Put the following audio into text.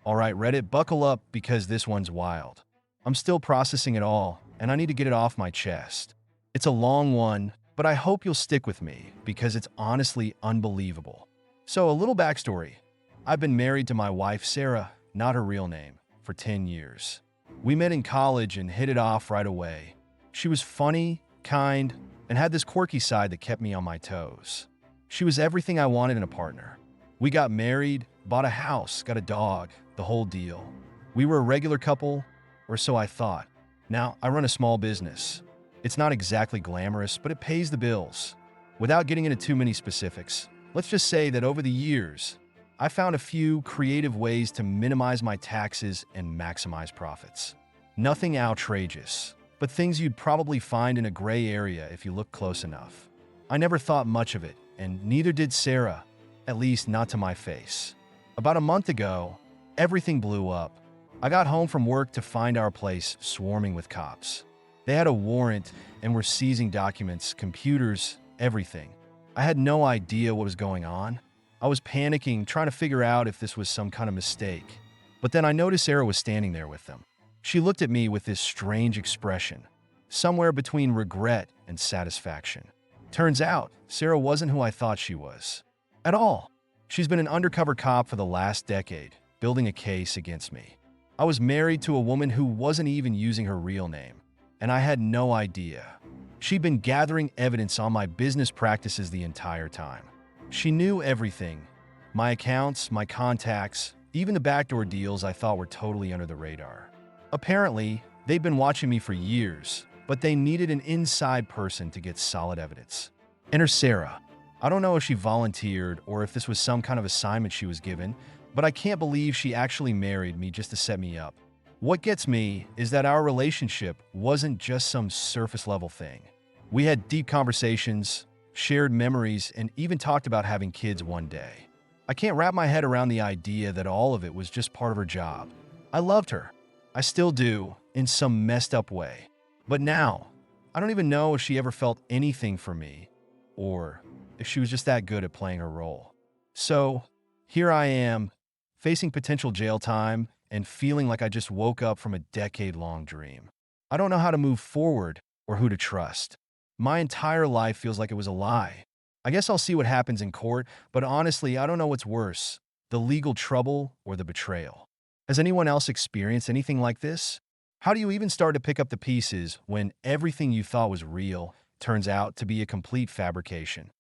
All right, Reddit, buckle up because this one's wild. I'm still processing it all, and I need to get it off my chest. It's a long one, but I hope you'll stick with me because it's honestly unbelievable. So, a little backstory. I've been married to my wife, Sarah, not her real name, for 10 years. We met in college and hit it off right away. She was funny, kind, and had this quirky side that kept me on my toes. She was everything I wanted in a partner. We got married, bought a house, got a dog, the whole deal. We were a regular couple, or so I thought. Now, I run a small business. It's not exactly glamorous, but it pays the bills. Without getting into too many specifics, let's just say that over the years, I found a few creative ways to minimize my taxes and maximize profits. Nothing outrageous, but things you'd probably find in a gray area if you look close enough. I never thought much of it, and neither did Sarah, at least not to my face. About a month ago, everything blew up. I got home from work to find our place swarming with cops. They had a warrant and were seizing documents, computers, everything. I had no idea what was going on. I was panicking, trying to figure out if this was some kind of mistake. But then I noticed Sarah was standing there with them. She looked at me with this strange expression, somewhere between regret and satisfaction. Turns out, Sarah wasn't who I thought she was. At all. She's been an undercover cop for the last decade, building a case against me. I was married to a woman who wasn't even using her real name, and I had no idea. She'd been gathering evidence on my business practices the entire time. She knew everything. My accounts, my contacts, even the backdoor deals I thought were totally under the radar. Apparently, they'd been watching me for years, but they needed an inside person to get solid evidence. Enter Sarah. I don't know if she volunteered or if this was some kind of assignment she was given, but I can't believe she actually married me just to set me up. What gets me is that our relationship wasn't just some surface-level thing. We had deep conversations, shared memories, and even talked about having kids one day. I can't wrap my head around the idea that all of it was just part of her job. I loved her. I still do, in some messed up way. But now, I don't even know if she ever felt anything for me, or if she was just that good at playing her role. So, here I am, facing potential jail time and feeling like I just woke up from a decade-long dream. I don't know how to move forward or who to trust. My entire life feels like it was a lie. I guess I'll see what happens in court, but honestly, I don't know what's worse, the legal trouble or the betrayal. Has anyone else experienced anything like this? How do you even start to pick up the pieces when everything you thought was real turns out to be a complete fabrication?